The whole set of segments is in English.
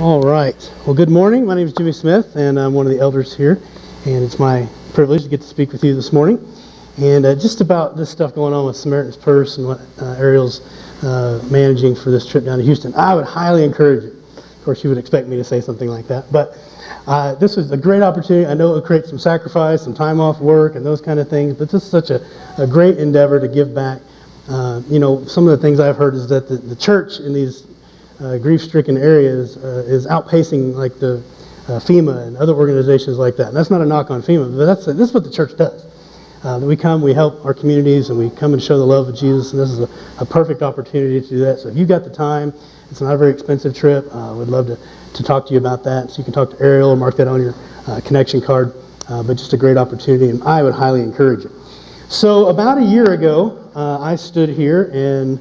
All right. Well, good morning. My name is Jimmy Smith, and I'm one of the elders here. And it's my privilege to get to speak with you this morning. And just about this stuff going on with Samaritan's Purse and what Ariel's managing for this trip down to Houston, I would highly encourage it. Of course, you would expect me to say something like that. But this was a great opportunity. I know it would create some sacrifice, some time off work, and those kind of things. But this is such a great endeavor to give back. Some of the things I've heard is that the church in these grief-stricken areas is outpacing like the FEMA and other organizations like that. And that's not a knock on FEMA, but this is what the church does. We come, we help our communities, and we come and show the love of Jesus, and this is a perfect opportunity to do that. So if you've got the time, it's not a very expensive trip. I would love to talk to you about that. So you can talk to Ariel or mark that on your connection card, but just a great opportunity, and I would highly encourage it. So about a year ago, I stood here and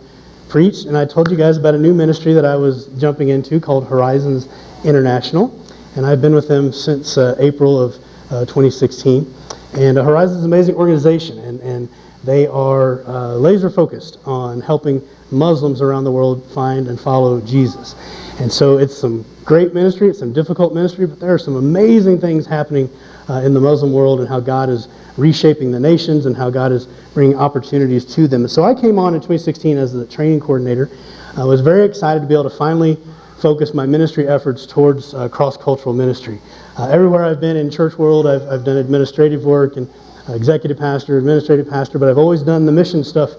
preached, and I told you guys about a new ministry that I was jumping into called Horizons International, and I've been with them since April of 2016. And Horizons is an amazing organization, and they are laser focused on helping Muslims around the world find and follow Jesus. And so it's some great ministry, it's some difficult ministry, but there are some amazing things happening in the Muslim world, and how God is reshaping the nations and how God is bringing opportunities to them. So I came on in 2016 as the training coordinator. I was very excited to be able to finally focus my ministry efforts towards cross-cultural ministry. Everywhere I've been in church world, I've done administrative work and executive pastor, administrative pastor, but I've always done the mission stuff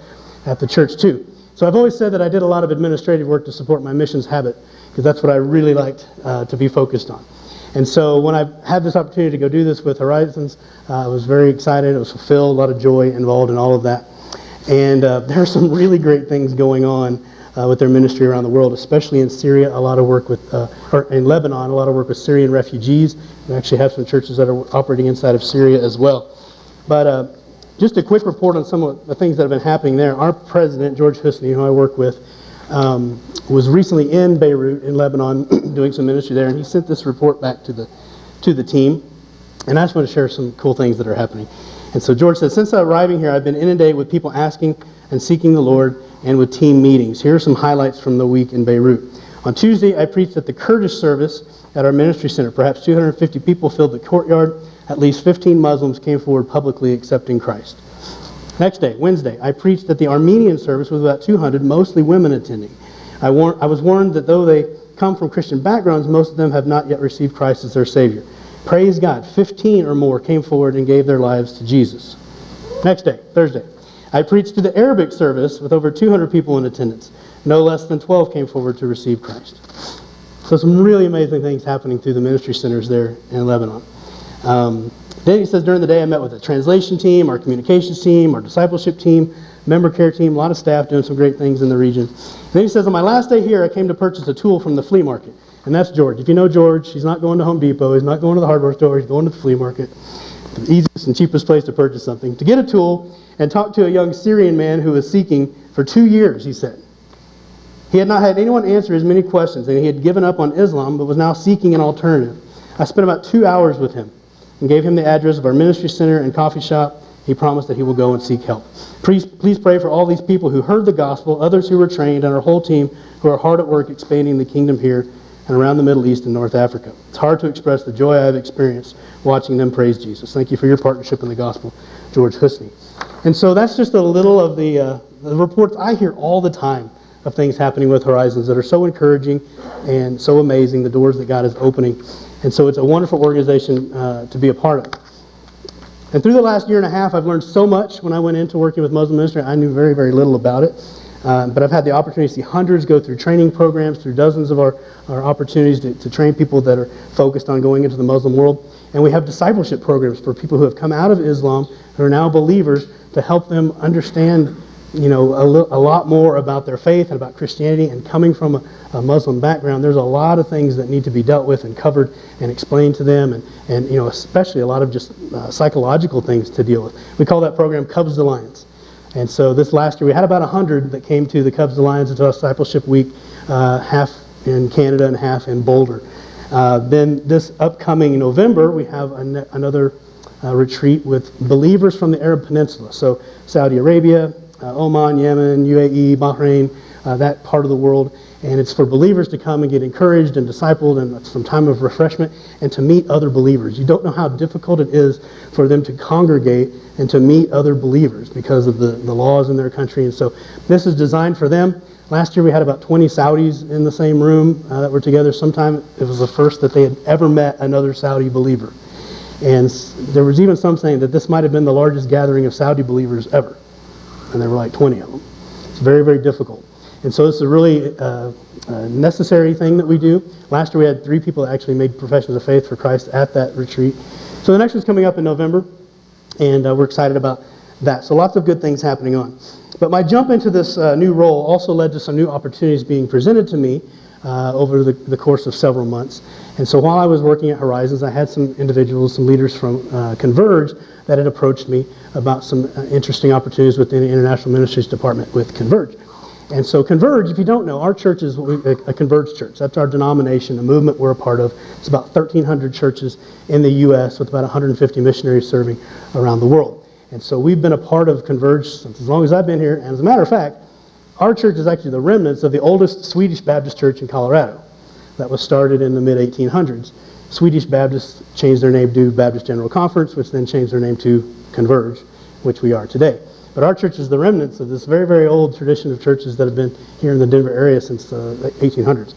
at the church too. So I've always said that I did a lot of administrative work to support my missions habit, because that's what I really liked to be focused on. And so when I had this opportunity to go do this with Horizons, I was very excited. I was fulfilled, a lot of joy involved in all of that. And there are some really great things going on with their ministry around the world, especially in Syria. A lot of work with, or in Lebanon, a lot of work with Syrian refugees. We actually have some churches that are operating inside of Syria as well. But just a quick report on some of the things that have been happening there. Our president, George Husney, who I work with, was recently in Beirut in Lebanon doing some ministry there, and he sent this report back to the team. And I just want to share some cool things that are happening. And so George says, since arriving here, I've been inundated with people asking and seeking the Lord, and with team meetings. Here are some highlights from the week in Beirut. On Tuesday, I preached at the Kurdish service at our ministry center. Perhaps 250 people filled the courtyard. At least 15 Muslims came forward publicly accepting Christ. Next day, Wednesday, I preached at the Armenian service with about 200, mostly women attending. I was warned that though they come from Christian backgrounds, most of them have not yet received Christ as their Savior. Praise God, 15 or more came forward and gave their lives to Jesus. Next day, Thursday, I preached to the Arabic service with over 200 people in attendance. No less than 12 came forward to receive Christ. So some really amazing things happening through the ministry centers there in Lebanon. Then he says, during the day I met with the translation team, our communications team, our discipleship team, member care team, a lot of staff doing some great things in the region. And then he says, on my last day here, I came to purchase a tool from the flea market. And that's George. If you know George, he's not going to Home Depot, he's not going to the hardware store, he's going to the flea market. The easiest and cheapest place to purchase something. To get a tool and talk to a young Syrian man who was seeking for 2 years, he said. He had not had anyone answer his many questions, and he had given up on Islam, but was now seeking an alternative. I spent about 2 hours with him and gave him the address of our ministry center and coffee shop. He promised that he will go and seek help. Please pray for all these people who heard the gospel, others who were trained, and our whole team who are hard at work expanding the kingdom here and around the Middle East and North Africa. It's hard to express the joy I have experienced watching them praise Jesus. Thank you for your partnership in the gospel, George Husney. And so that's just a little of the reports I hear all the time of things happening with Horizons that are so encouraging and so amazing, the doors that God is opening. And so it's a wonderful organization to be a part of. And through the last year and a half, I've learned so much. When I went into working with Muslim ministry, I knew very, very little about it. But I've had the opportunity to see hundreds go through training programs, through dozens of our opportunities to train people that are focused on going into the Muslim world. And we have discipleship programs for people who have come out of Islam, who are now believers, to help them understand, a lot more about their faith and about Christianity. And coming from a Muslim background, there's a lot of things that need to be dealt with and covered and explained to them, and especially a lot of just psychological things to deal with. We call that program Cubs to Lions. And so this last year, we had about 100 that came to the Cubs to Lions Discipleship Week, half in Canada and half in Boulder. Then this upcoming November, we have another retreat with believers from the Arab Peninsula. So Saudi Arabia, Oman, Yemen, UAE, Bahrain, that part of the world. And it's for believers to come and get encouraged and discipled and some time of refreshment and to meet other believers. You don't know how difficult it is for them to congregate and to meet other believers because of the laws in their country. And so this is designed for them. Last year we had about 20 Saudis in the same room that were together. Sometime it was the first that they had ever met another Saudi believer. And there was even some saying that this might have been the largest gathering of Saudi believers ever. And there were like 20 of them. It's very, very difficult. And so it's a really necessary thing that we do. Last year we had 3 people that actually made professions of faith for Christ at that retreat. So the next one's coming up in November, and we're excited about that. So lots of good things happening on. But my jump into this new role also led to some new opportunities being presented to me over the course of several months. And so while I was working at Horizons, I had some individuals, some leaders from Converge that had approached me about some interesting opportunities within the International Ministries Department with Converge. And so Converge, if you don't know, our church is a Converge church. That's our denomination, a movement we're a part of. It's about 1,300 churches in the U.S. with about 150 missionaries serving around the world. And so we've been a part of Converge since as long as I've been here. And as a matter of fact, our church is actually the remnants of the oldest Swedish Baptist church in Colorado that was started in the mid-1800s. Swedish Baptists changed their name to Baptist General Conference, which then changed their name to Converge, which we are today. But our church is the remnants of this very, very old tradition of churches that have been here in the Denver area since the 1800s.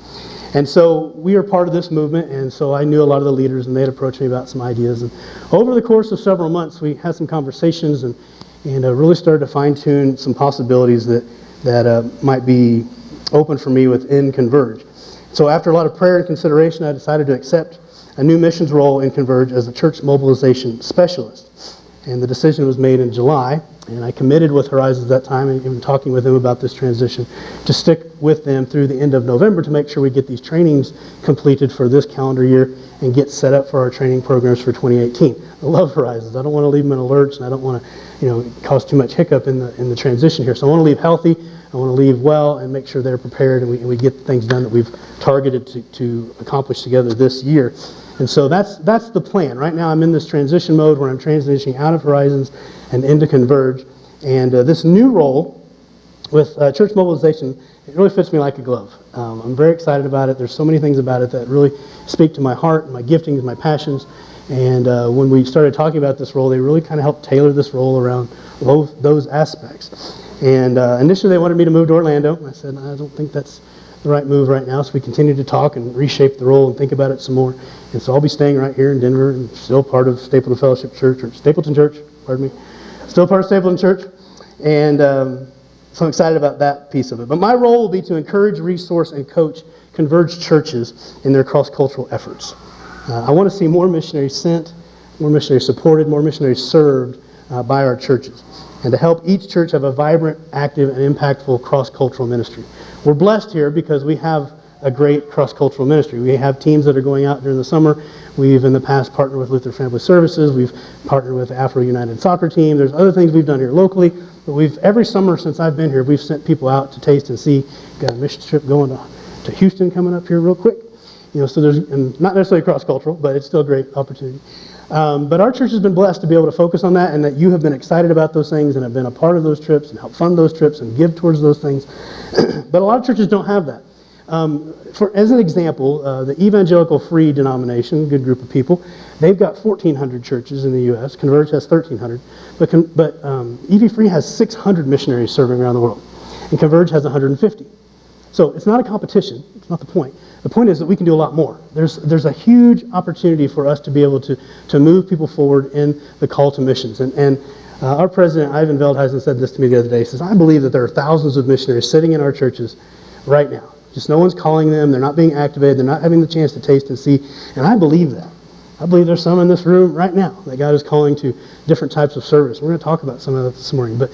And so we are part of this movement, and so I knew a lot of the leaders, and they'd approached me about some ideas. And over the course of several months, we had some conversations and really started to fine-tune some possibilities that might be open for me within Converge. So after a lot of prayer and consideration, I decided to accept a new missions role in Converge as a church mobilization specialist. And the decision was made in July, and I committed with Horizons at that time, and even talking with them about this transition, to stick with them through the end of November to make sure we get these trainings completed for this calendar year and get set up for our training programs for 2018. I love Horizons. I don't want to leave them in a lurch, and I don't want to cause too much hiccup in the transition here. So I want to leave healthy, I want to leave well, and make sure they're prepared and we get things done that we've targeted to accomplish together this year. And so that's the plan. Right now I'm in this transition mode where I'm transitioning out of Horizons and into Converge. And this new role with church mobilization, it really fits me like a glove. I'm very excited about it. There's so many things about it that really speak to my heart, my giftings, my passions. And when we started talking about this role, they really kind of helped tailor this role around those aspects. And initially they wanted me to move to Orlando. I said, I don't think that's the right move right now. So we continued to talk and reshape the role and think about it some more. And so I'll be staying right here in Denver and still part of Stapleton Fellowship Church, or Stapleton Church, pardon me. Still part of Stapleton Church. And so I'm excited about that piece of it. But my role will be to encourage, resource, and coach Converge churches in their cross-cultural efforts. I want to see more missionaries sent, more missionaries supported, more missionaries served by our churches, and to help each church have a vibrant, active, and impactful cross-cultural ministry. We're blessed here because we have a great cross-cultural ministry. We have teams that are going out during the summer. We've in the past partnered with Luther Family Services. We've partnered with Afro United Soccer Team. There's other things we've done here locally. But every summer since I've been here, we've sent people out to taste and see. Got a mission trip going to Houston coming up here real quick. So there's, and not necessarily cross-cultural, but it's still a great opportunity. But our church has been blessed to be able to focus on that, and that you have been excited about those things and have been a part of those trips and help fund those trips and give towards those things. But a lot of churches don't have that. As an example, the Evangelical Free denomination, good group of people, they've got 1,400 churches in the U.S. Converge has 1,300. But EV Free has 600 missionaries serving around the world. And Converge has 150. So it's not a competition. It's not the point. The point is that we can do a lot more. There's a huge opportunity for us to be able to move people forward in the call to missions. And our president, Ivan Veldhuizen, said this to me the other day. He says, I believe that there are thousands of missionaries sitting in our churches right now. Just no one's calling them. They're not being activated. They're not having the chance to taste and see. And I believe that. I believe there's some in this room right now that God is calling to different types of service. We're going to talk about some of that this morning. But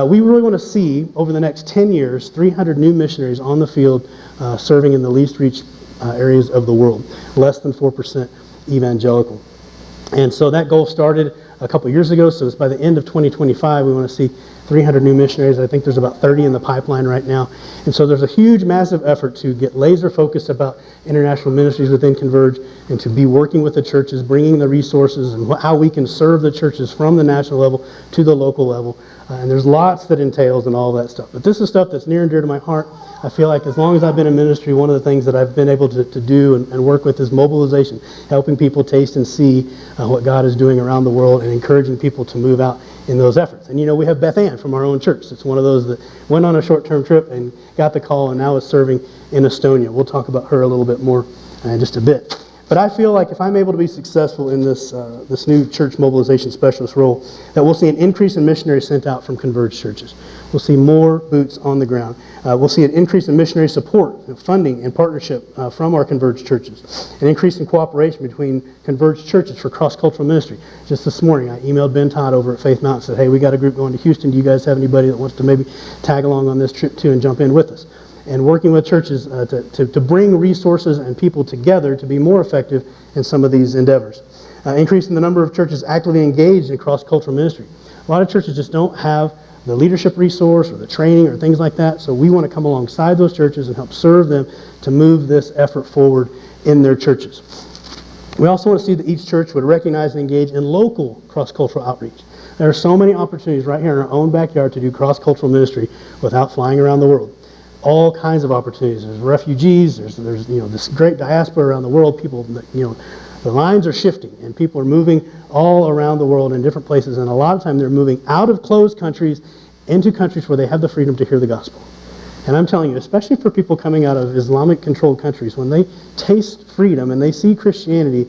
we really want to see, over the next 10 years, 300 new missionaries on the field serving in the least reached areas of the world. Less than 4% evangelical. And so that goal started a couple years ago. So it's by the end of 2025, we want to see 300 new missionaries. I think there's about 30 in the pipeline right now. And so there's a huge, massive effort to get laser focused about international ministries within Converge and to be working with the churches, bringing the resources and how we can serve the churches from the national level to the local level. And there's lots that entails and all that stuff. But this is stuff that's near and dear to my heart. I feel like as long as I've been in ministry, one of the things that I've been able to do and work with is mobilization, helping people taste and see what God is doing around the world and encouraging people to move out in those efforts. And we have Beth Ann from our own church. It's one of those that went on a short-term trip and got the call and now is serving in Estonia. We'll talk about her a little bit more in just a bit. But I feel like if I'm able to be successful in this new church mobilization specialist role, that we'll see an increase in missionaries sent out from converged churches. We'll see more boots on the ground. We'll see an increase in missionary support, funding, and partnership from our converged churches. An increase in cooperation between converged churches for cross-cultural ministry. Just this morning, I emailed Ben Todd over at Faith Mountain and said, hey, we got a group going to Houston. Do you guys have anybody that wants to maybe tag along on this trip too and jump in with us? And working with churches to bring resources and people together to be more effective in some of these endeavors. Increasing the number of churches actively engaged in cross-cultural ministry. A lot of churches just don't have the leadership resource or the training or things like that, so we want to come alongside those churches and help serve them to move this effort forward in their churches. We also want to see that each church would recognize and engage in local cross-cultural outreach. There are so many opportunities right here in our own backyard to do cross-cultural ministry without flying around the world. All kinds of opportunities. There's refugees. There's this great diaspora around the world. People, the lines are shifting, and people are moving all around the world in different places. And a lot of time, they're moving out of closed countries into countries where they have the freedom to hear the gospel. And I'm telling you, especially for people coming out of Islamic-controlled countries, when they taste freedom and they see Christianity,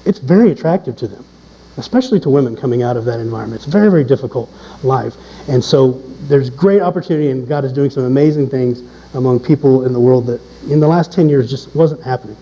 it's very attractive to them, especially to women coming out of that environment. It's a very, very difficult life. And so there's great opportunity, and God is doing some amazing things among people in the world that in the last 10 years just wasn't happening.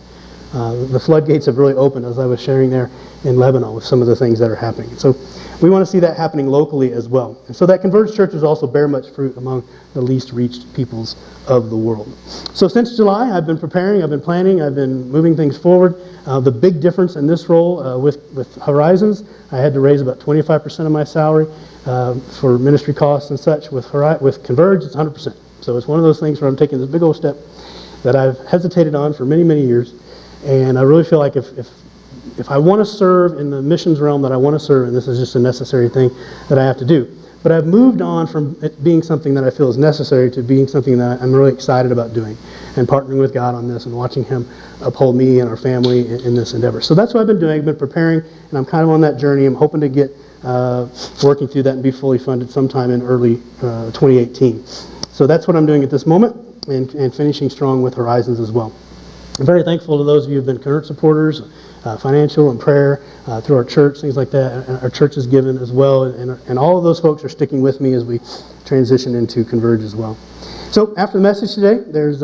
The floodgates have really opened, as I was sharing there in Lebanon with some of the things that are happening. So we want to see that happening locally as well. And so that converged churches also bear much fruit among the least reached peoples of the world. So since July, I've been preparing, I've been planning, I've been moving things forward. The big difference in this role with Horizons, I had to raise about 25% of my salary for ministry costs and such. With Converge, it's 100%. So it's one of those things where I'm taking this big old step that I've hesitated on for many, many years. And I really feel like if I want to serve in the missions realm that I want to serve, and this is just a necessary thing that I have to do. But I've moved on from it being something that I feel is necessary to being something that I'm really excited about doing and partnering with God on this and watching Him uphold me and our family in this endeavor. So that's what I've been doing. I've been preparing, and I'm kind of on that journey. I'm hoping to get working through that and be fully funded sometime in early 2018. So that's what I'm doing at this moment, and finishing strong with Horizons as well. I'm very thankful to those of you who have been current supporters, financial and prayer through our church, things like that. And our church is given as well, and all of those folks are sticking with me as we transition into Converge as well. So after the message today, there's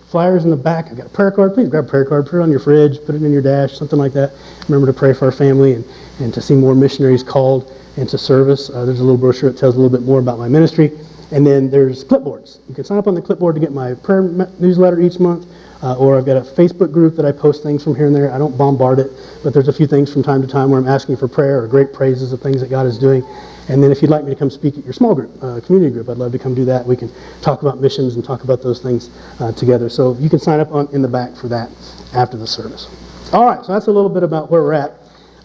flyers in the back. I've got a prayer card. Please grab a prayer card, put it on your fridge, put it in your dash, something like that. Remember to pray for our family and to see more missionaries called into service. There's a little brochure that tells a little bit more about my ministry. And then there's clipboards. You can sign up on the clipboard to get my prayer newsletter each month. Or I've got a Facebook group that I post things from here and there. I don't bombard it, but there's a few things from time to time where I'm asking for prayer or great praises of things that God is doing. And then if you'd like me to come speak at your small group, community group, I'd love to come do that. We can talk about missions and talk about those things together. So you can sign up in the back for that after the service. All right, so that's a little bit about where we're at.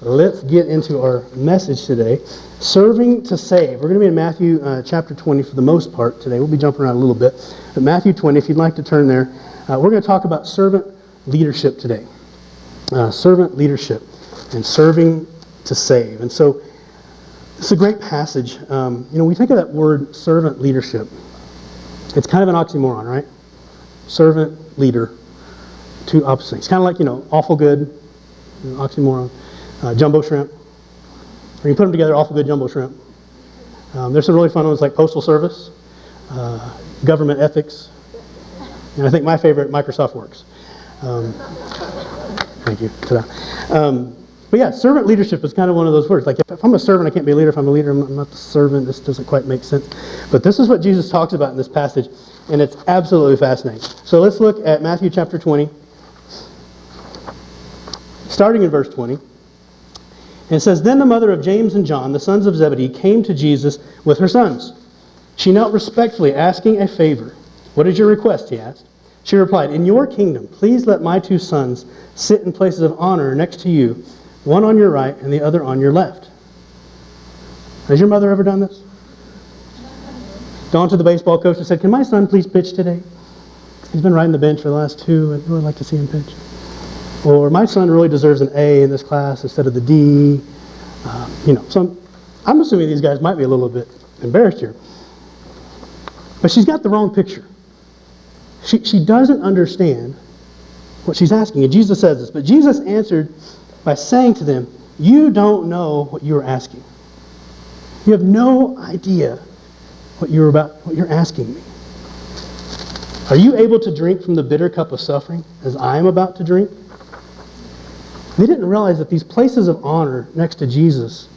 Let's get into our message today. Serving to save. We're going to be in Matthew chapter 20 for the most part today. We'll be jumping around a little bit. But Matthew 20, if you'd like to turn there. We're going to talk about servant leadership today. Servant leadership and serving to save. And so it's a great passage. We think of that word servant leadership. It's kind of an oxymoron, right? Servant, leader, two opposite things. Kind of like, awful good, oxymoron, jumbo shrimp. Or you put them together, awful good jumbo shrimp. There's some really fun ones like postal service, government ethics, and I think my favorite, Microsoft Works. Thank you. But yeah, servant leadership is kind of one of those words. Like if I'm a servant, I can't be a leader. If I'm a leader, I'm not the servant. This doesn't quite make sense. But this is what Jesus talks about in this passage, and it's absolutely fascinating. So let's look at Matthew chapter 20, starting in verse 20. And it says, "Then the mother of James and John, the sons of Zebedee, came to Jesus with her sons. She knelt respectfully, asking a favor. 'What is your request?' he asked. She replied, 'In your kingdom, please let my two sons sit in places of honor next to you, one on your right and the other on your left.'" Has your mother ever done this? Gone to the baseball coach and said, "Can my son please pitch today?" He's been riding the bench for the last 2. I'd really like to see him pitch. Or my son really deserves an A in this class instead of the D. So I'm assuming these guys might be a little bit embarrassed here. But she's got the wrong picture. She doesn't understand what she's asking. And Jesus says this. But Jesus answered by saying to them, you don't know what you are asking. You have no idea what you're asking me. Are you able to drink from the bitter cup of suffering as I am about to drink? They didn't realize that these places of honor next to Jesus,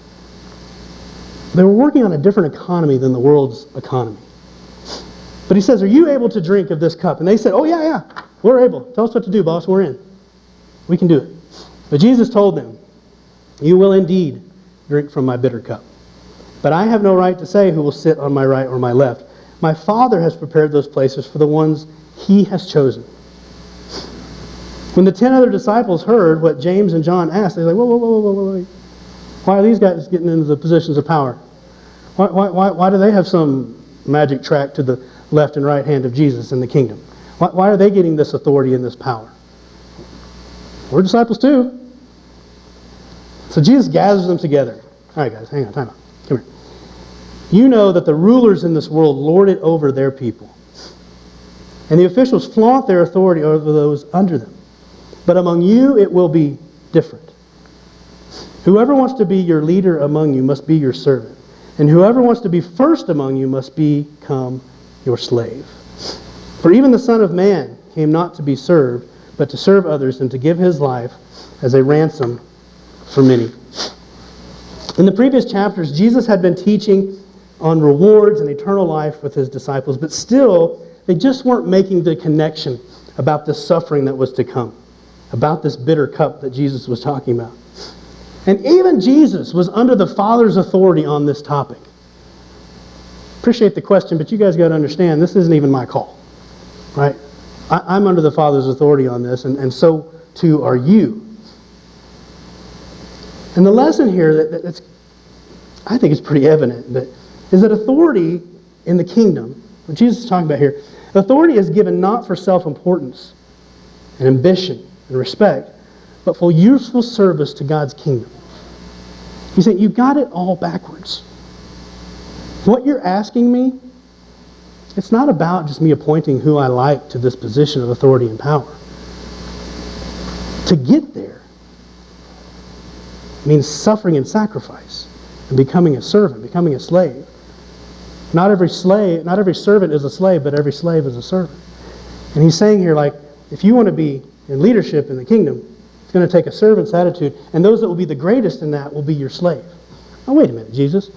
they were working on a different economy than the world's economy. But he says, are you able to drink of this cup? And they said, oh yeah, we're able. Tell us what to do, boss. We're in. We can do it. But Jesus told them, you will indeed drink from my bitter cup. But I have no right to say who will sit on my right or my left. My Father has prepared those places for the ones he has chosen. When the 10 other disciples heard what James and John asked, they're like, whoa. Why are these guys getting into the positions of power? Why do they have some magic track to the left and right hand of Jesus in the kingdom? Why are they getting this authority and this power? We're disciples too. So Jesus gathers them together. All right, guys, hang on, time out. Come here. You know that the rulers in this world lord it over their people, and the officials flaunt their authority over those under them. But among you it will be different. Whoever wants to be your leader among you must be your servant, and whoever wants to be first among you must become your slave. For even the Son of Man came not to be served, but to serve others and to give his life as a ransom for many. In the previous chapters, Jesus had been teaching on rewards and eternal life with his disciples, but still, they just weren't making the connection about the suffering that was to come, about this bitter cup that Jesus was talking about. And even Jesus was under the Father's authority on this topic. Appreciate the question, but you guys got to understand, this isn't even my call, right? I'm under the Father's authority on this, and so too are you. And the lesson here that's, I think is pretty evident, but is that authority in the kingdom, what Jesus is talking about here, authority is given not for self-importance and ambition and respect, but for useful service to God's kingdom. He's saying, you got it all backwards. What you're asking me, it's not about just me appointing who I like to this position of authority and power. To get there means suffering and sacrifice and becoming a servant, becoming a slave. Not every servant is a slave, but every slave is a servant. And he's saying here, like, if you want to be in leadership in the kingdom, it's going to take a servant's attitude, and those that will be the greatest in that will be your slave. Now, wait a minute, Jesus.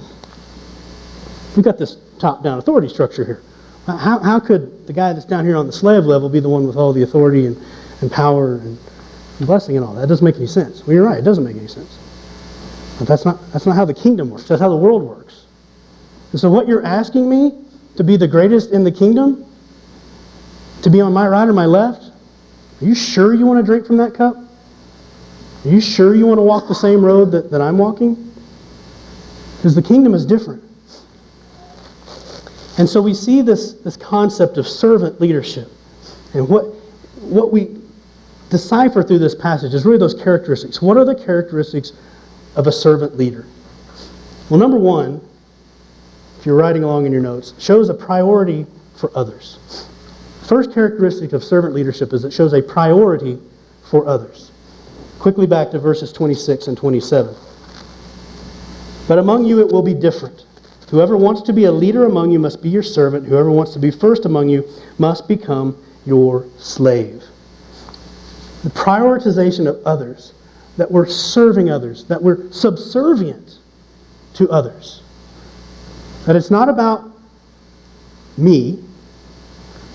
We've got this top-down authority structure here. How could the guy that's down here on the slave level be the one with all the authority and power and blessing and all that? That doesn't make any sense. Well, you're right, it doesn't make any sense. But that's not how the kingdom works. That's how the world works. And so what you're asking me to be the greatest in the kingdom, to be on my right or my left, are you sure you want to drink from that cup? Are you sure you want to walk the same road that I'm walking? Because the kingdom is different. And so we see this concept of servant leadership. And what we decipher through this passage is really those characteristics. What are the characteristics of a servant leader? Well, number one, if you're writing along in your notes, shows a priority for others. First characteristic of servant leadership is it shows a priority for others. Quickly back to verses 26 and 27. But among you it will be different. Whoever wants to be a leader among you must be your servant. Whoever wants to be first among you must become your slave. The prioritization of others, that we're serving others, that we're subservient to others. That it's not about me,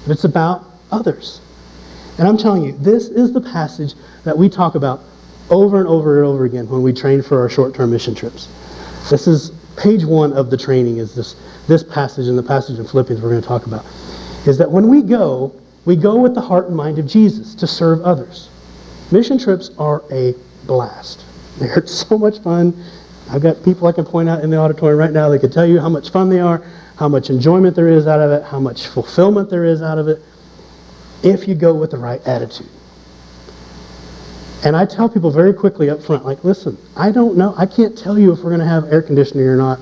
but it's about others. And I'm telling you, this is the passage that we talk about over and over and over again when we train for our short-term mission trips. This is page 1 of the training, is this passage, and the passage in Philippians we're going to talk about, is that when we go with the heart and mind of Jesus to serve others. Mission trips are a blast. They're so much fun. I've got people I can point out in the auditorium right now that could tell you how much fun they are, how much enjoyment there is out of it, how much fulfillment there is out of it. if you go with the right attitude. And I tell people very quickly up front, like, listen, I don't know. I can't tell you if we're going to have air conditioning or not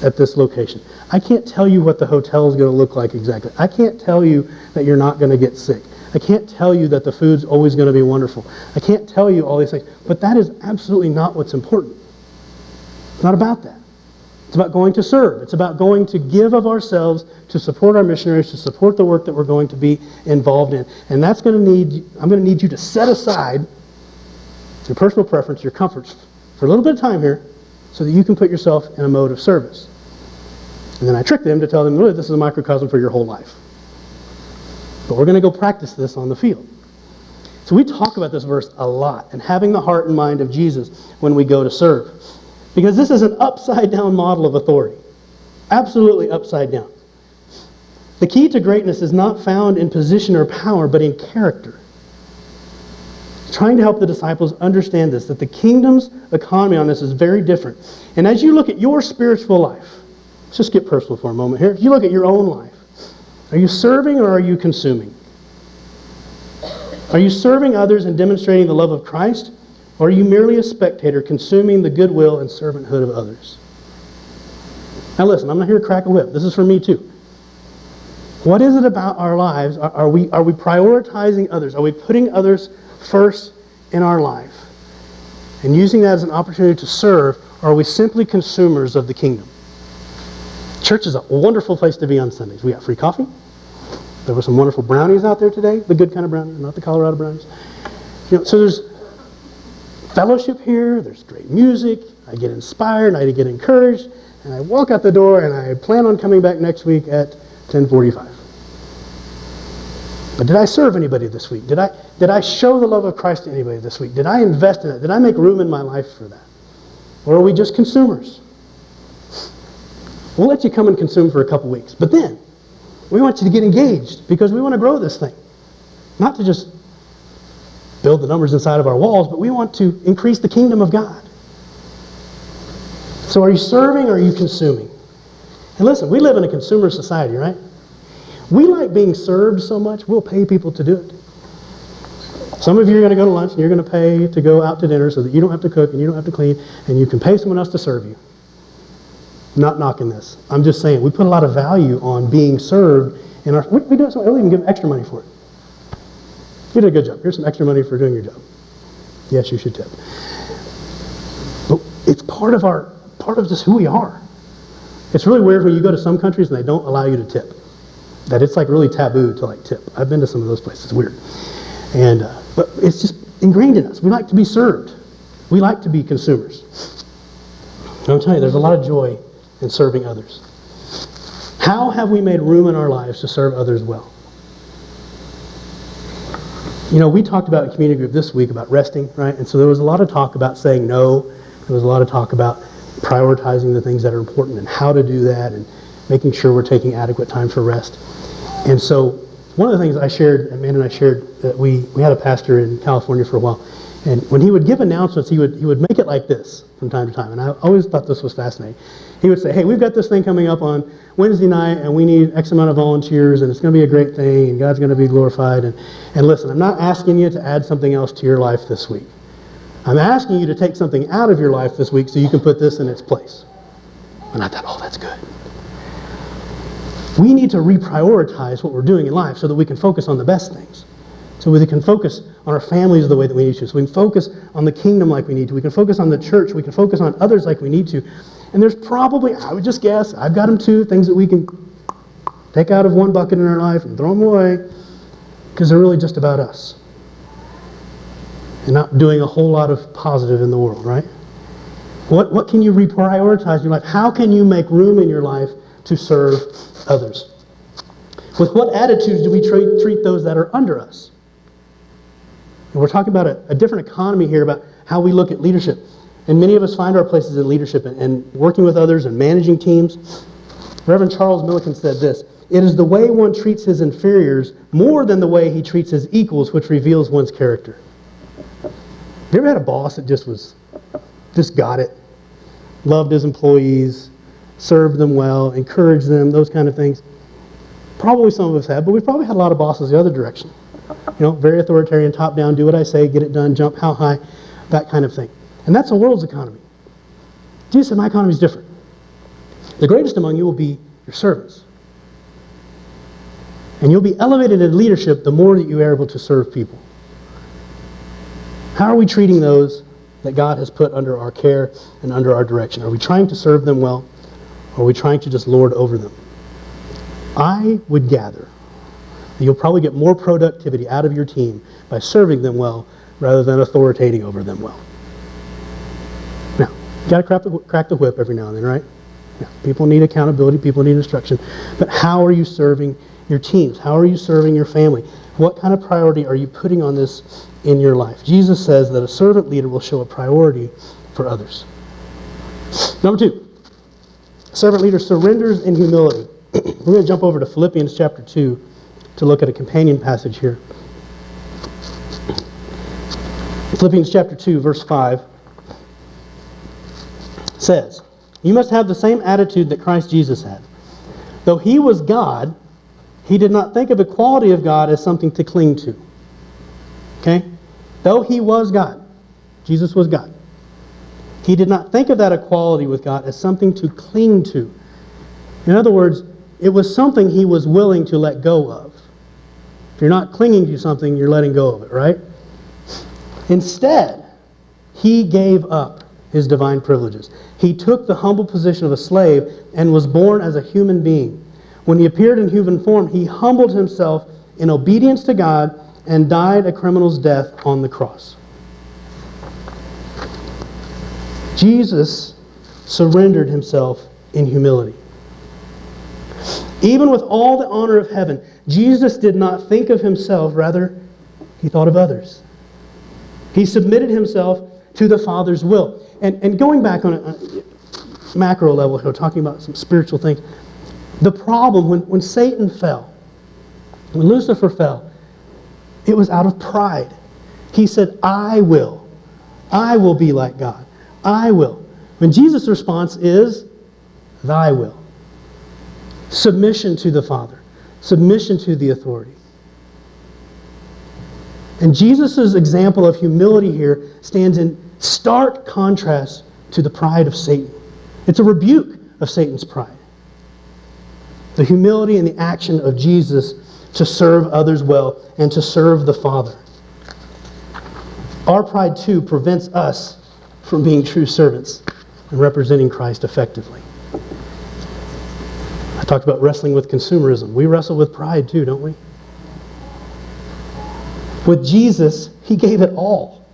at this location. I can't tell you what the hotel is going to look like exactly. I can't tell you that you're not going to get sick. I can't tell you that the food's always going to be wonderful. I can't tell you all these things. But that is absolutely not what's important. It's not about that. It's about going to serve. It's about going to give of ourselves to support our missionaries, to support the work that we're going to be involved in. And that's going to need, I'm going to need you to set aside your personal preference, your comforts, for a little bit of time here, so that you can put yourself in a mode of service. And then I trick them to tell them, really, this is a microcosm for your whole life. But we're going to go practice this on the field. So we talk about this verse a lot, and having the heart and mind of Jesus when we go to serve. Because this is an upside-down model of authority. Absolutely upside down. The key to greatness is not found in position or power, but in character. Trying to help the disciples understand this, that the kingdom's economy on this is very different. And as you look at your spiritual life, let's just get personal for a moment here. If you look at your own life, are you serving or are you consuming? Are you serving others and demonstrating the love of Christ? Or are you merely a spectator consuming the goodwill and servanthood of others? Now listen, I'm not here to crack a whip. This is for me too. What is it about our lives? Are we prioritizing others? Are we putting others first in our life and using that as an opportunity to serve, or are we simply consumers of the kingdom? Church is a wonderful place to be on Sundays. We got free coffee. There were some wonderful brownies out there today, the good kind of brownies, not the Colorado brownies. So there's fellowship here, there's great music, I get inspired, I get encouraged, and I walk out the door and I plan on coming back next week at 10:45. But did I serve anybody this week? Did I show the love of Christ to anybody this week? Did I invest in it? Did I make room in my life for that? Or are we just consumers? We'll let you come and consume for a couple weeks. But then, we want you to get engaged because we want to grow this thing. Not to just build the numbers inside of our walls, but we want to increase the kingdom of God. So are you serving or are you consuming? And listen, we live in a consumer society, right? We like being served so much, we'll pay people to do it. Some of you are going to go to lunch and you're going to pay to go out to dinner so that you don't have to cook and you don't have to clean and you can pay someone else to serve you. I'm not knocking this. I'm just saying we put a lot of value on being served in our... We do it, so we'll even give extra money for it. You did a good job. Here's some extra money for doing your job. Yes, you should tip. But it's part of just who we are. It's really weird when you go to some countries and they don't allow you to tip. That it's like really taboo to like tip. I've been to some of those places. It's weird. And but it's just ingrained in us. We like to be served. We like to be consumers. And I'm telling you, there's a lot of joy in serving others. How have we made room in our lives to serve others well? You know, we talked about in community group this week about resting, right? And so there was a lot of talk about saying no. There was a lot of talk about prioritizing the things that are important and how to do that and making sure we're taking adequate time for rest. And so one of the things I shared, Amanda and I shared, that we had a pastor in California for a while, and when he would give announcements, he would make it like this from time to time, and I always thought this was fascinating. He would say, hey, we've got this thing coming up on Wednesday night, and we need X amount of volunteers, and it's going to be a great thing, and God's going to be glorified. And listen, I'm not asking you to add something else to your life this week. I'm asking you to take something out of your life this week so you can put this in its place. And I thought, oh, that's good. We need to reprioritize what we're doing in life so that we can focus on the best things. So we can focus on our families the way that we need to. So we can focus on the kingdom like we need to. We can focus on the church. We can focus on others like we need to. And there's probably, I would just guess, I've got them too, things that we can take out of one bucket in our life and throw them away because they're really just about us. And not doing a whole lot of positive in the world, right? What can you reprioritize in your life? How can you make room in your life to serve others? With what attitudes do we treat those that are under us? And we're talking about a different economy here, about how we look at leadership. And many of us find our places in leadership and working with others and managing teams. Reverend Charles Milliken said this: it is the way one treats his inferiors more than the way he treats his equals which reveals one's character. You ever had a boss that just got it, loved his employees, served them well, encouraged them, those kind of things? Probably some of us have, but we've probably had a lot of bosses the other direction. Very authoritarian, top down, do what I say, get it done, jump how high, that kind of thing. And that's the world's economy. Jesus said, my economy is different. The greatest among you will be your servants. And you'll be elevated in leadership the more that you are able to serve people. How are we treating those that God has put under our care and under our direction? Are we trying to serve them well, or are we trying to just lord over them? I would gather that you'll probably get more productivity out of your team by serving them well rather than authoritating over them well. Now, you got to crack the whip every now and then, right? Yeah, people need accountability, people need instruction. But how are you serving your teams? How are you serving your family? What kind of priority are you putting on this in your life? Jesus says that a servant leader will show a priority for others. Number 2, a servant leader surrenders in humility. We're going to jump over to Philippians chapter 2 to look at a companion passage here. Philippians chapter 2, verse 5 says, you must have the same attitude that Christ Jesus had. Though he was God, he did not think of equality of God as something to cling to. Okay? Though he was God, Jesus was God, he did not think of that equality with God as something to cling to. In other words, it was something he was willing to let go of. If you're not clinging to something, you're letting go of it, right? Instead, he gave up his divine privileges. He took the humble position of a slave and was born as a human being. When he appeared in human form, he humbled himself in obedience to God and died a criminal's death on the cross. Jesus surrendered himself in humility. Even with all the honor of heaven, Jesus did not think of himself, rather, he thought of others. He submitted himself to the Father's will. And going back on a macro level here, talking about some spiritual things, the problem when Satan fell, when Lucifer fell, it was out of pride. He said, I will be like God. I will. When Jesus' response is, thy will. Submission to the Father. Submission to the authority. And Jesus' example of humility here stands in stark contrast to the pride of Satan. It's a rebuke of Satan's pride. The humility and the action of Jesus to serve others well and to serve the Father. Our pride, too, prevents us from being true servants and representing Christ effectively. I talked about wrestling with consumerism. We wrestle with pride too, don't we? With Jesus, he gave it all.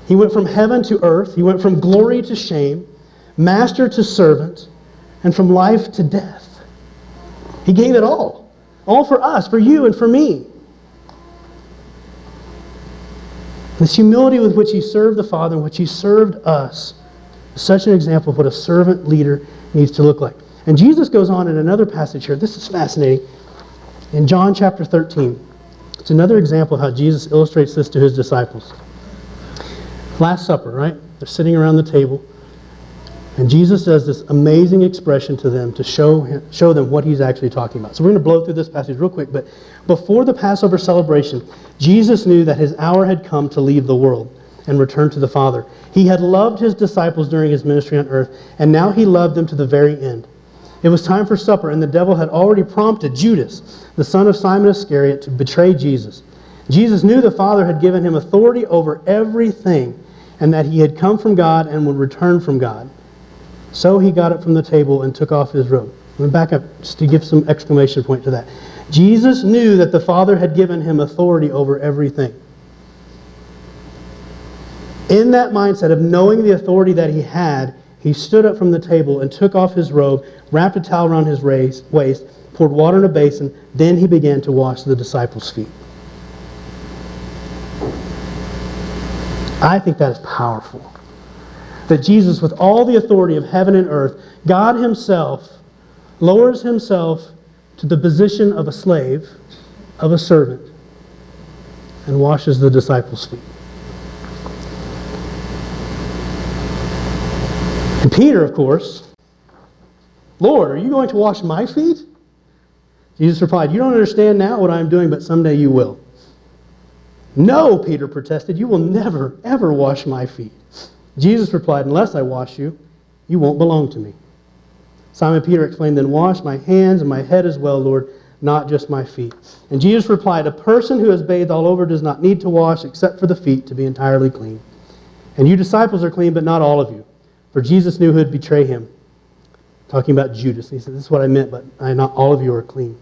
He went from heaven to earth. He went from glory to shame, master to servant, and from life to death. He gave it all. All for us, for you, and for me. This humility with which he served the Father and which he served us is such an example of what a servant leader needs to look like. And Jesus goes on in another passage here. This is fascinating. In John chapter 13, it's another example of how Jesus illustrates this to his disciples. Last Supper, right? They're sitting around the table. And Jesus does this amazing expression to them to show them what he's actually talking about. So we're going to blow through this passage real quick. But before the Passover celebration, Jesus knew that his hour had come to leave the world and return to the Father. He had loved his disciples during his ministry on earth, and now he loved them to the very end. It was time for supper, and the devil had already prompted Judas, the son of Simon Iscariot, to betray Jesus. Jesus knew the Father had given him authority over everything, and that he had come from God and would return from God. So he got up from the table and took off his robe. Let me back up just to give some exclamation point to that. Jesus knew that the Father had given him authority over everything. In that mindset of knowing the authority that he had, he stood up from the table and took off his robe, wrapped a towel around his waist, poured water in a basin, then he began to wash the disciples' feet. I think that is powerful. That Jesus, with all the authority of heaven and earth, God himself lowers himself to the position of a slave, of a servant, and washes the disciples' feet. And Peter, of course, Lord, are you going to wash my feet? Jesus replied, "You don't understand now what I am doing, but someday you will." "No," Peter protested, "you will never, ever wash my feet." Jesus replied, "Unless I wash you, you won't belong to me." Simon Peter explained, "Then wash my hands and my head as well, Lord, not just my feet." And Jesus replied, "A person who has bathed all over does not need to wash except for the feet to be entirely clean. And you disciples are clean, but not all of you." For Jesus knew who would betray him. Talking about Judas. He said, "This is what I meant, but not all of you are clean."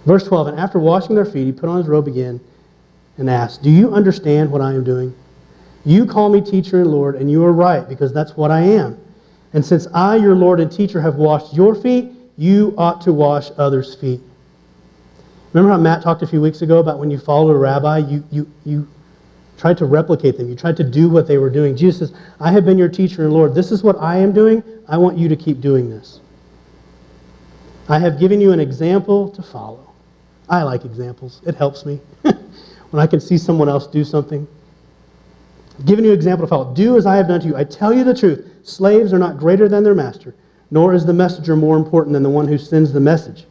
Verse 12, and after washing their feet, he put on his robe again and asked, "Do you understand what I am doing? You call me teacher and Lord, and you are right, because that's what I am. And since I, your Lord and teacher, have washed your feet, you ought to wash others' feet." Remember how Matt talked a few weeks ago about when you followed a rabbi, you tried to replicate them. You tried to do what they were doing. Jesus says, "I have been your teacher and Lord. This is what I am doing. I want you to keep doing this. I have given you an example to follow." I like examples. It helps me. When I can see someone else do something. "I've given you an example to follow. Do as I have done to you. I tell you the truth. Slaves are not greater than their master, nor is the messenger more important than the one who sends the message.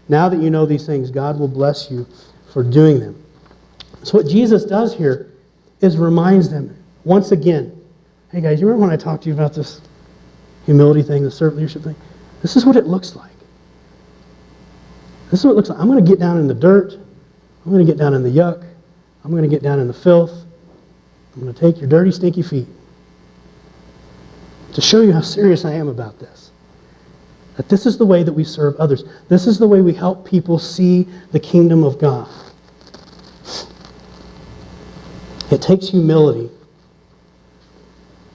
Now that you know these things, God will bless you for doing them." So what Jesus does here is reminds them once again, hey guys, you remember when I talked to you about this humility thing, the servant leadership thing? This is what it looks like. This is what it looks like. I'm going to get down in the dirt. I'm going to get down in the yuck. I'm going to get down in the filth. I'm going to take your dirty, stinky feet to show you how serious I am about this. That this is the way that we serve others. This is the way we help people see the kingdom of God. It takes humility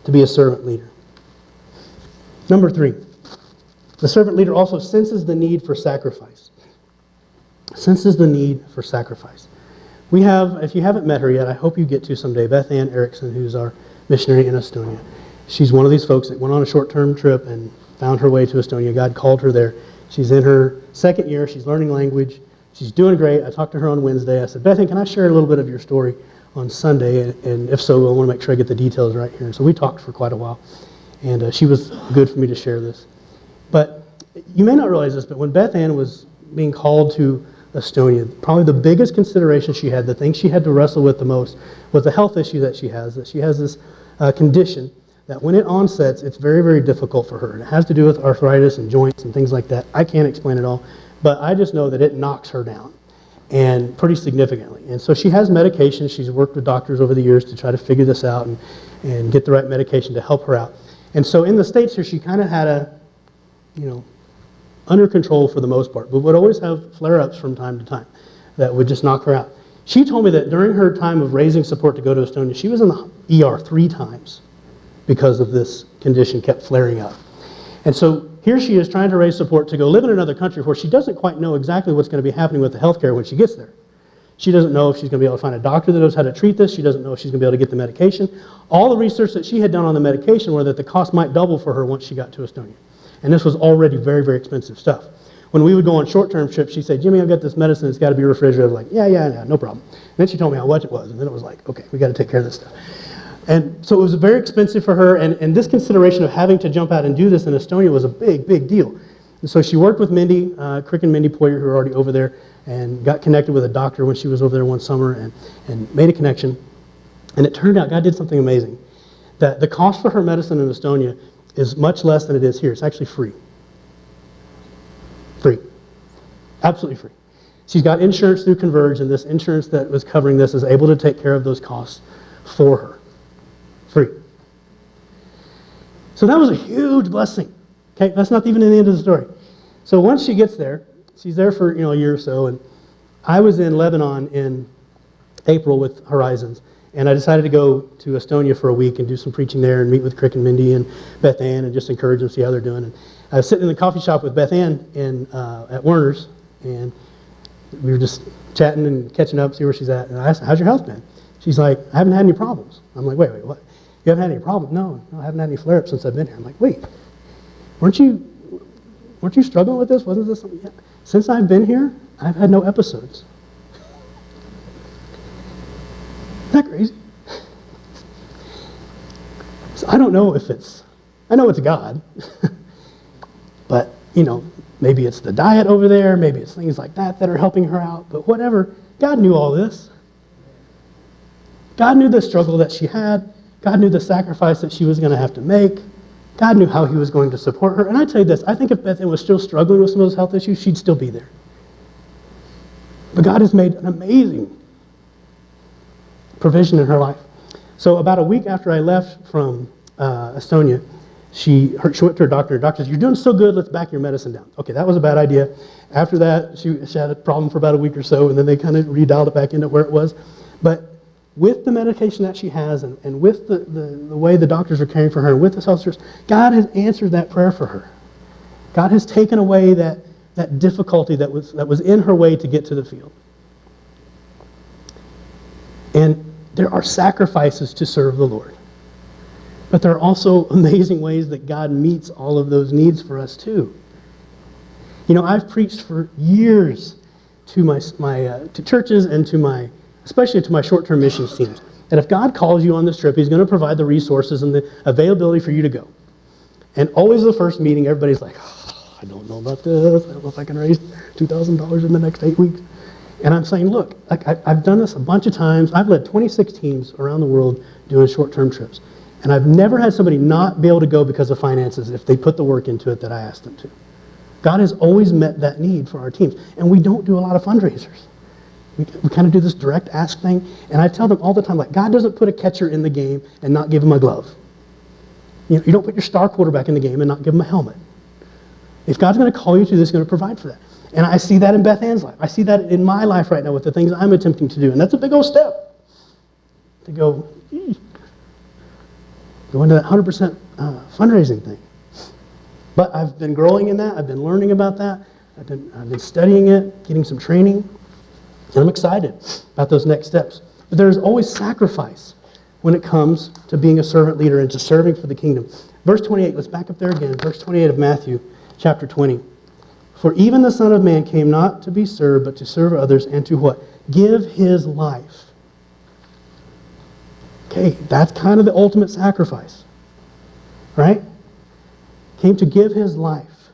to be a servant leader. Number 3, the servant leader also senses the need for sacrifice. Senses the need for sacrifice. We have, if you haven't met her yet, I hope you get to someday, Beth Ann Erickson, who's our missionary in Estonia. She's one of these folks that went on a short-term trip and found her way to Estonia. God called her there. She's in her second year. She's learning language. She's doing great. I talked to her on Wednesday. I said, "Beth Ann, can I share a little bit of your story on Sunday?" And if so, I want to make sure I get the details right here. And so we talked for quite a while. And she was good for me to share this. But you may not realize this, but when Beth Ann was being called to Estonia, probably the biggest consideration she had, the thing she had to wrestle with the most, was a health issue that she has this condition that when it onsets, it's very, very difficult for her. And it has to do with arthritis and joints and things like that. I can't explain it all, but I just know that it knocks her down, and pretty significantly. And so she has medication. She's worked with doctors over the years to try to figure this out and get the right medication to help her out. And so in the States here, she kind of had under control for the most part, but would always have flare-ups from time to time that would just knock her out. She told me that during her time of raising support to go to Estonia, she was in the ER 3 times because of this condition kept flaring up. And so here she is trying to raise support to go live in another country where she doesn't quite know exactly what's going to be happening with the healthcare when she gets there. She doesn't know if she's going to be able to find a doctor that knows how to treat this. She doesn't know if she's going to be able to get the medication. All the research that she had done on the medication were that the cost might double for her once she got to Estonia. And this was already very, very expensive stuff. When we would go on short-term trips, she'd say, "Jimmy, I've got this medicine. It's got to be refrigerated." I was like, yeah, no problem. And then she told me how much it was. And then it was like, okay, we got to take care of this stuff. And so it was very expensive for her. And this consideration of having to jump out and do this in Estonia was a big, big deal. And so she worked with Mindy, Crick and Mindy Poyer, who are already over there, and got connected with a doctor when she was over there one summer and made a connection. And it turned out God did something amazing. That the cost for her medicine in Estonia is much less than it is here. It's actually free. Free. Absolutely free. She's got insurance through Converge, and this insurance that was covering this is able to take care of those costs for her. Free. So that was a huge blessing. Okay, that's not even the end of the story. So once she gets there, she's there for a year or so, and I was in Lebanon in April with Horizons, and I decided to go to Estonia for a week and do some preaching there and meet with Crick and Mindy and Beth Ann and just encourage them, see how they're doing. And I was sitting in the coffee shop with Beth Ann at Werner's, and we were just chatting and catching up, see where she's at. And I asked, "How's your health been?" She's like, "I haven't had any problems." I'm like, wait, what? You haven't had any problems? No, I haven't had any flare-ups since I've been here. I'm like, wait, weren't you struggling with this? Wasn't this something? Yeah. Since I've been here, I've had no episodes. Isn't that crazy? So I don't know if I know it's God, but, Maybe it's the diet over there. Maybe it's things like that are helping her out. But whatever, God knew all this. God knew the struggle that she had. God knew the sacrifice that she was going to have to make. God knew how he was going to support her. And I tell you this, I think if Beth Ann was still struggling with some of those health issues, she'd still be there. But God has made an amazing provision in her life. So about a week after I left from Estonia, she went to her doctor. Her doctor said, "You're doing so good, let's back your medicine down." Okay, that was a bad idea. After that, she had a problem for about a week or so, and then they kind of redialed it back into where it was. But with the medication that she has, and with the way the doctors are caring for her, and with the health service, God has answered that prayer for her. God has taken away that difficulty that was in her way to get to the field. And there are sacrifices to serve the Lord. But there are also amazing ways that God meets all of those needs for us too. You know, I've preached for years to to churches and especially to my short-term missions teams, that if God calls you on this trip, he's going to provide the resources and the availability for you to go. And always the first meeting, everybody's like, "Oh, I don't know about this. I don't know if I can raise $2,000 in the next 8 weeks." And I'm saying, look, I've done this a bunch of times. I've led 26 teams around the world doing short-term trips. And I've never had somebody not be able to go because of finances if they put the work into it that I asked them to. God has always met that need for our teams. And we don't do a lot of fundraisers. We kind of do this direct ask thing. And I tell them all the time, like, God doesn't put a catcher in the game and not give him a glove. You don't put your star quarterback in the game and not give him a helmet. If God's going to call you to this, he's going to provide for that. And I see that in Beth Ann's life. I see that in my life right now with the things I'm attempting to do. And that's a big old step. To go into that 100% fundraising thing. But I've been growing in that. I've been learning about that. I've been studying it, getting some training. And I'm excited about those next steps. But there's always sacrifice when it comes to being a servant leader and to serving for the kingdom. Verse 28, let's back up there again. Verse 28 of Matthew chapter 20. For even the Son of Man came not to be served, but to serve others, and to what? Give his life. Okay, that's kind of the ultimate sacrifice. Right? Came to give his life.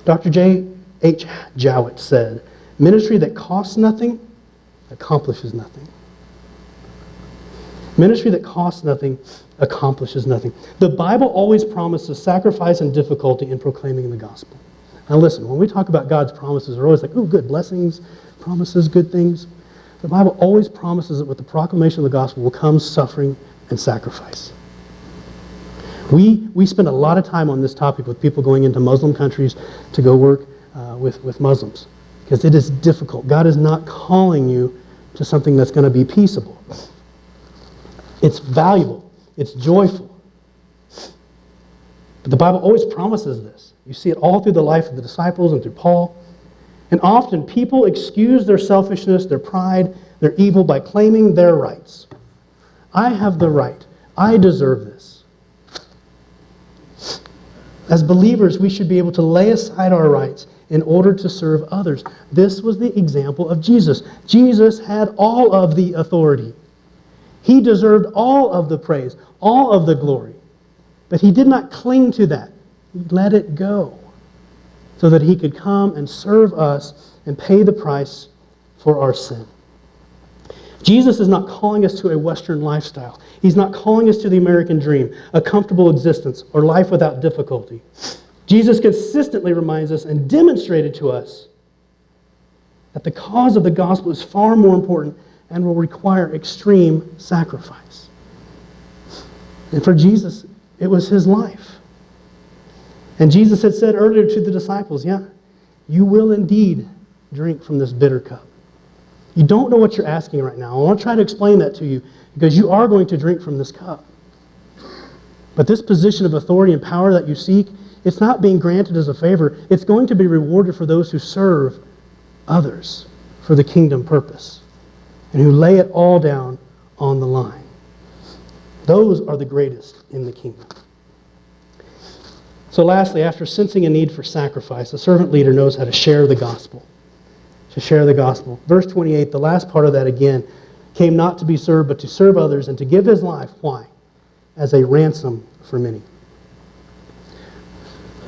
Dr. J.H. Jowett said, "Ministry that costs nothing accomplishes nothing." Ministry that costs nothing accomplishes nothing. The Bible always promises sacrifice and difficulty in proclaiming the gospel. Now listen, when we talk about God's promises, we're always like, "Ooh, good blessings, promises, good things." The Bible always promises that with the proclamation of the gospel will come suffering and sacrifice. We spend a lot of time on this topic with people going into Muslim countries to go work with Muslims, because it is difficult. God is not calling you to something that's going to be peaceable. It's valuable. It's joyful. But the Bible always promises this. You see it all through the life of the disciples and through Paul. And often people excuse their selfishness, their pride, their evil by claiming their rights. I have the right. I deserve this. As believers, we should be able to lay aside our rights in order to serve others. This was the example of Jesus. Jesus had all of the authority. He deserved all of the praise, all of the glory. But he did not cling to that. He let it go so that he could come and serve us and pay the price for our sin. Jesus is not calling us to a Western lifestyle. He's not calling us to the American dream, a comfortable existence, or life without difficulty. Jesus consistently reminds us and demonstrated to us that the cause of the gospel is far more important and will require extreme sacrifice. And for Jesus, it was his life. And Jesus had said earlier to the disciples, yeah, you will indeed drink from this bitter cup. You don't know what you're asking right now. I want to try to explain that to you, because you are going to drink from this cup. But this position of authority and power that you seek, it's not being granted as a favor. It's going to be rewarded for those who serve others for the kingdom purpose and who lay it all down on the line. Those are the greatest in the kingdom. So lastly, after sensing a need for sacrifice, the servant leader knows how to share the gospel. To share the gospel. Verse 28, the last part of that again, came not to be served, but to serve others and to give his life. Why? As a ransom for many.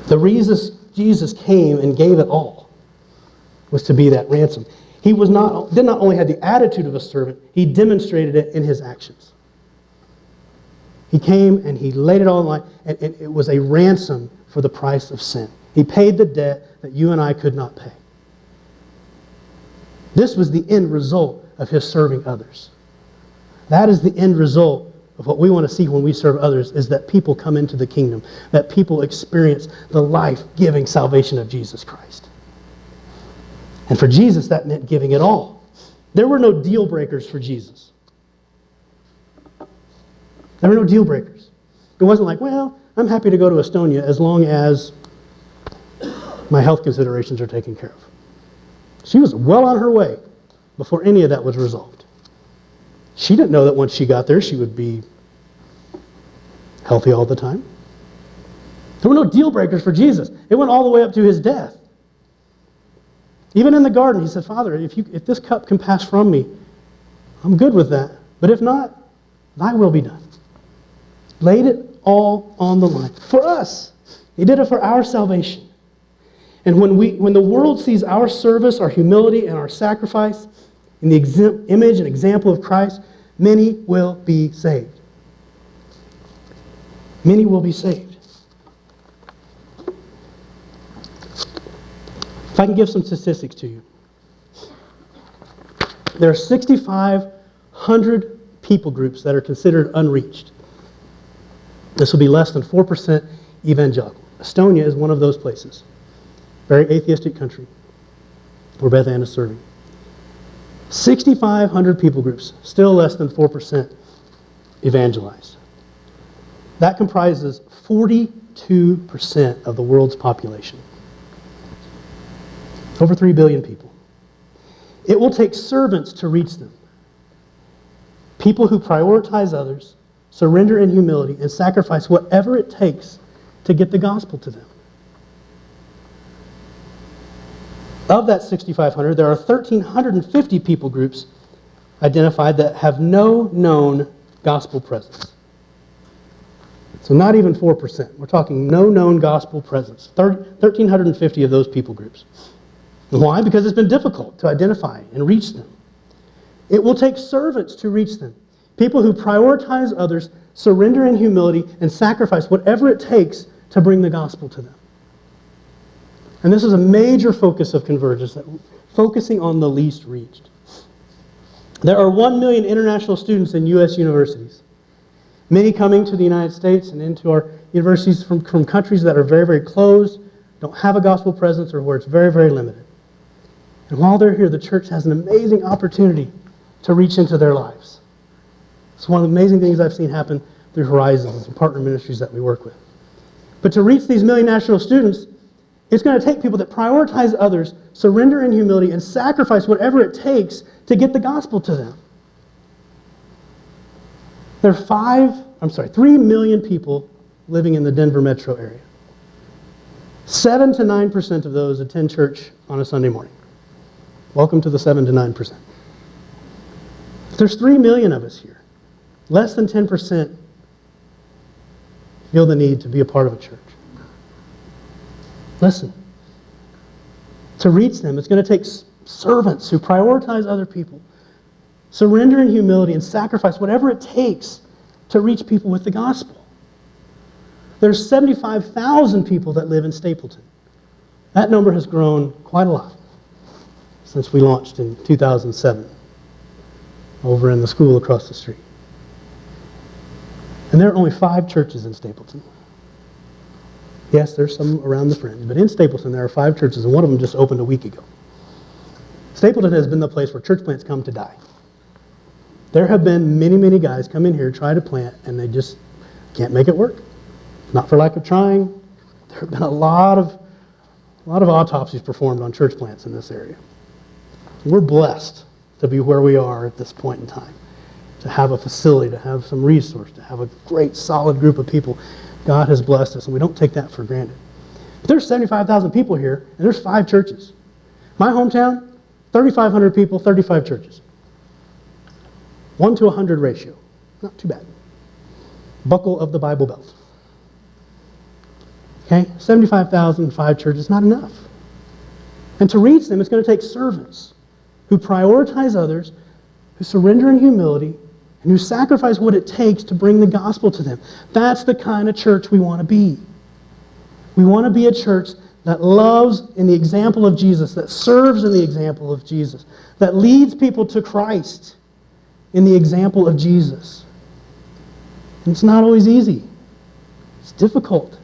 The reason Jesus came and gave it all was to be that ransom. He did not only have the attitude of a servant, he demonstrated it in his actions. He came and he laid it all on the line, and it was a ransom for the price of sin. He paid the debt that you and I could not pay. This was the end result of his serving others. That is the end result of what we want to see when we serve others, is that people come into the kingdom, that people experience the life-giving salvation of Jesus Christ. And for Jesus, that meant giving it all. There were no deal breakers for Jesus. There were no deal breakers. It wasn't like, well, I'm happy to go to Estonia as long as my health considerations are taken care of. She was well on her way before any of that was resolved. She didn't know that once she got there, she would be healthy all the time. There were no deal breakers for Jesus. It went all the way up to his death. Even in the garden, he said, Father, if this cup can pass from me, I'm good with that. But if not, thy will be done. Laid it all on the line. For us. He did it for our salvation. And when the world sees our service, our humility, and our sacrifice in the image and example of Christ, many will be saved. Many will be saved. If I can give some statistics to you. There are 6,500 people groups that are considered unreached. This will be less than 4% evangelical. Estonia is one of those places. Very atheistic country where Beth Ann is serving. 6,500 people groups, still less than 4% evangelized. That comprises 42% of the world's population. Over 3 billion people. It will take servants to reach them. People who prioritize others, surrender in humility, and sacrifice whatever it takes to get the gospel to them. Of that 6,500, there are 1,350 people groups identified that have no known gospel presence. So not even 4%. We're talking no known gospel presence. 1,350 of those people groups. Why? Because it's been difficult to identify and reach them. It will take servants to reach them. People who prioritize others, surrender in humility, and sacrifice whatever it takes to bring the gospel to them. And this is a major focus of Convergence, focusing on the least reached. There are 1 million international students in U.S. universities. Many coming to the United States and into our universities from countries that are very, very closed, don't have a gospel presence, or where it's very, very limited. And while they're here, the church has an amazing opportunity to reach into their lives. It's one of the amazing things I've seen happen through Horizons and partner ministries that we work with. But to reach these million national students, it's going to take people that prioritize others, surrender in humility, and sacrifice whatever it takes to get the gospel to them. There are 3 million people living in the Denver metro area. 7 to 9% of those attend church on a Sunday morning. Welcome to the 7 to 9%. There's 3 million of us here. Less than 10% feel the need to be a part of a church. Listen, to reach them, it's going to take servants who prioritize other people, surrender in humility, and sacrifice whatever it takes to reach people with the gospel. There's 75,000 people that live in Stapleton. That number has grown quite a lot since we launched in 2007 over in the school across the street. And there are only 5 churches in Stapleton. Yes, there's some around the fringe, but in Stapleton there are 5 churches, and one of them just opened a week ago. Stapleton has been the place where church plants come to die. There have been many, many guys come in here, try to plant, and they just can't make it work. Not for lack of trying. There have been a lot of autopsies performed on church plants in this area. We're blessed to be where we are at this point in time, to have a facility, to have some resource, to have a great, solid group of people. God has blessed us, and we don't take that for granted. But there's 75,000 people here, and there's 5 churches. My hometown, 3,500 people, 35 churches. 1 to 100 ratio. Not too bad. Buckle of the Bible Belt. Okay? 75,000, 5 churches is not enough. And to reach them, it's going to take servants who prioritize others, who surrender in humility, and who sacrifice what it takes to bring the gospel to them. That's the kind of church we want to be. We want to be a church that loves in the example of Jesus, that serves in the example of Jesus, that leads people to Christ in the example of Jesus. And it's not always easy. It's difficult.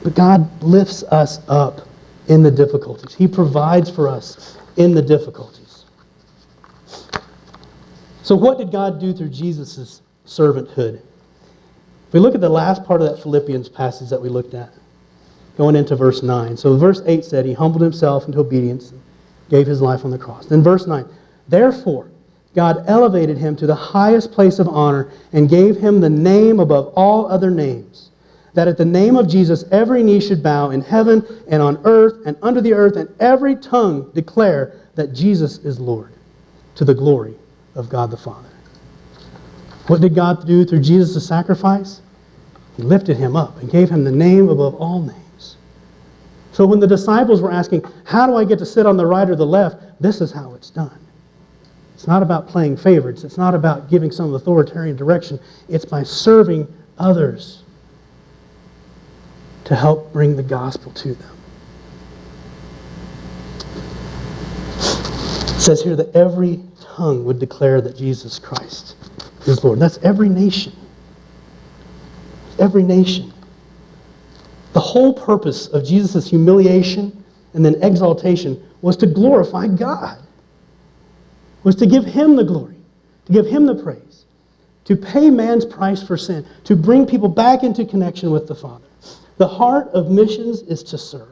But God lifts us up in the difficulties. He provides for us in the difficulties. So what did God do through Jesus' servanthood? If we look at the last part of that Philippians passage that we looked at, going into verse 9. So verse 8 said, He humbled Himself into obedience and gave His life on the cross. Then verse 9, Therefore, God elevated Him to the highest place of honor and gave Him the name above all other names, that at the name of Jesus every knee should bow in heaven and on earth and under the earth, and every tongue declare that Jesus is Lord, to the glory of God the Father. What did God do through Jesus' sacrifice? He lifted Him up and gave Him the name above all names. So when the disciples were asking, how do I get to sit on the right or the left? This is how it's done. It's not about playing favorites. It's not about giving some authoritarian direction. It's by serving others to help bring the gospel to them. It says here that every tongue would declare that Jesus Christ is Lord. That's every nation. Every nation. The whole purpose of Jesus' humiliation and then exaltation was to glorify God. Was to give Him the glory, to give Him the praise, to pay man's price for sin, to bring people back into connection with the Father. The heart of missions is to serve.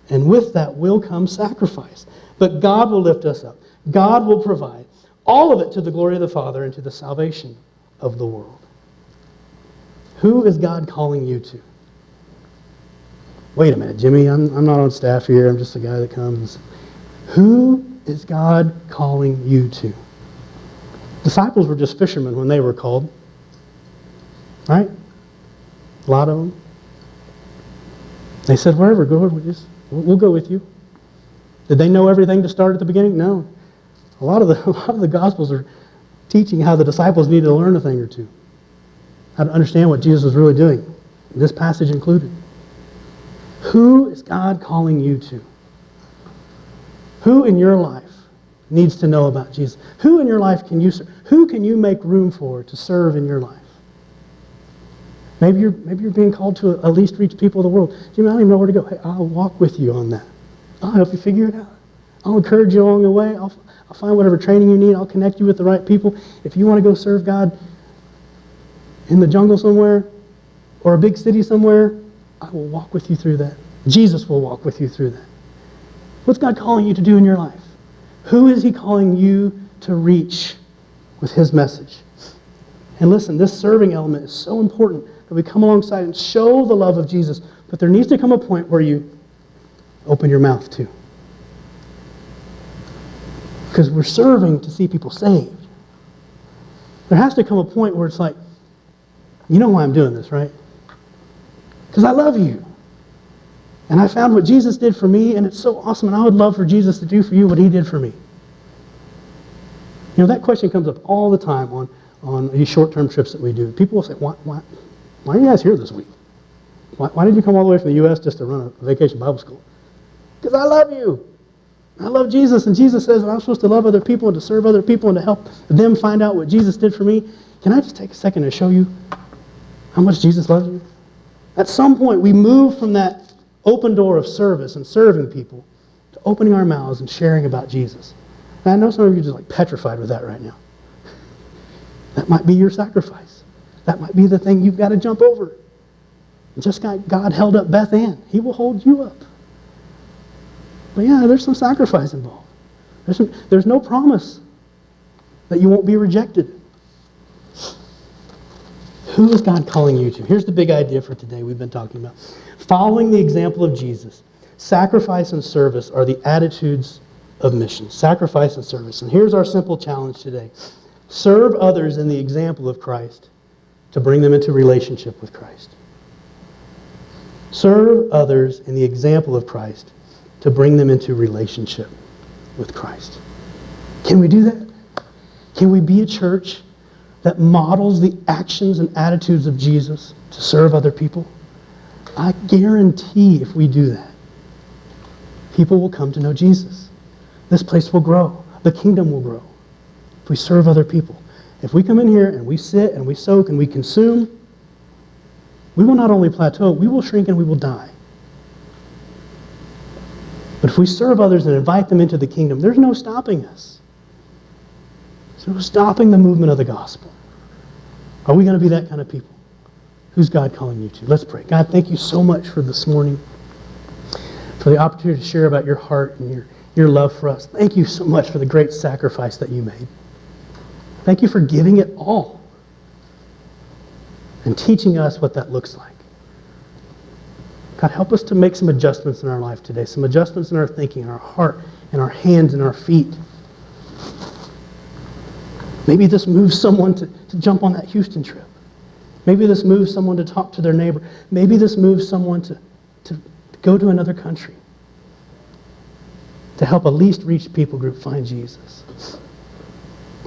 And with that will come sacrifice. But God will lift us up. God will provide. All of it to the glory of the Father and to the salvation of the world. Who is God calling you to? Wait a minute, Jimmy, I'm not on staff here. I'm just a guy that comes. Who is God calling you to? Disciples were just fishermen when they were called. Right? A lot of them. They said, wherever, go, we'll go with you. Did they know everything to start at the beginning? No. A lot of the Gospels are teaching how the disciples needed to learn a thing or two. How to understand what Jesus was really doing. This passage included. Who is God calling you to? Who in your life needs to know about Jesus? Who in your life can you serve? Who can you make room for to serve in your life? Maybe you're being called to at least reach people of the world. Jimmy, I don't even know where to go. Hey, I'll walk with you on that. I'll help you figure it out. I'll encourage you along the way. I'll find whatever training you need. I'll connect you with the right people. If you want to go serve God in the jungle somewhere or a big city somewhere, I will walk with you through that. Jesus will walk with you through that. What's God calling you to do in your life? Who is He calling you to reach with His message? And listen, this serving element is so important that we come alongside and show the love of Jesus. But there needs to come a point where you open your mouth too. Because we're serving to see people saved. There has to come a point where it's like, you know why I'm doing this, right? Because I love you. And I found what Jesus did for me, and it's so awesome, and I would love for Jesus to do for you what He did for me. You know, that question comes up all the time on these short-term trips that we do. People will say, why are you guys here this week? Why did you come all the way from the U.S. just to run a vacation Bible school? Because I love you. I love Jesus, and Jesus says that I'm supposed to love other people and to serve other people and to help them find out what Jesus did for me. Can I just take a second to show you how much Jesus loves you? At some point, we move from that open door of service and serving people to opening our mouths and sharing about Jesus. And I know some of you are just like petrified with that right now. That might be your sacrifice. That might be the thing you've got to jump over. Just like God held up Beth Ann, He will hold you up. But yeah, there's some sacrifice involved. There's no promise that you won't be rejected. Who is God calling you to? Here's the big idea for today we've been talking about. Following the example of Jesus, sacrifice and service are the attitudes of mission. Sacrifice and service. And here's our simple challenge today. Serve others in the example of Christ to bring them into relationship with Christ. Serve others in the example of Christ to bring them into relationship with Christ. Can we do that? Can we be a church that models the actions and attitudes of Jesus to serve other people? I guarantee if we do that, people will come to know Jesus. This place will grow. The kingdom will grow if we serve other people. If we come in here and we sit and we soak and we consume, we will not only plateau, we will shrink and we will die. But if we serve others and invite them into the kingdom, there's no stopping us. There's no stopping the movement of the gospel. Are we going to be that kind of people? Who's God calling you to? Let's pray. God, thank you so much for this morning, for the opportunity to share about your heart and your love for us. Thank you so much for the great sacrifice that you made. Thank you for giving it all and teaching us what that looks like. God, help us to make some adjustments in our life today, some adjustments in our thinking, in our heart, in our hands, and our feet. Maybe this moves someone to jump on that Houston trip. Maybe this moves someone to talk to their neighbor. Maybe this moves someone to go to another country, to help a least reached people group find Jesus.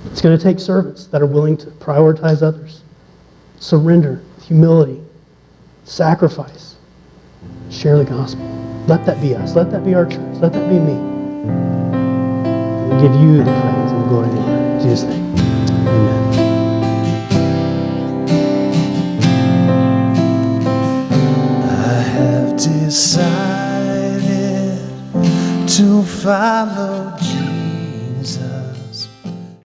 It's going to take servants that are willing to prioritize others, surrender, humility, sacrifice, share the gospel. Let that be us. Let that be our church. Let that be me. And we give you the praise and the glory and the honor. In Jesus' name, amen. Decided to follow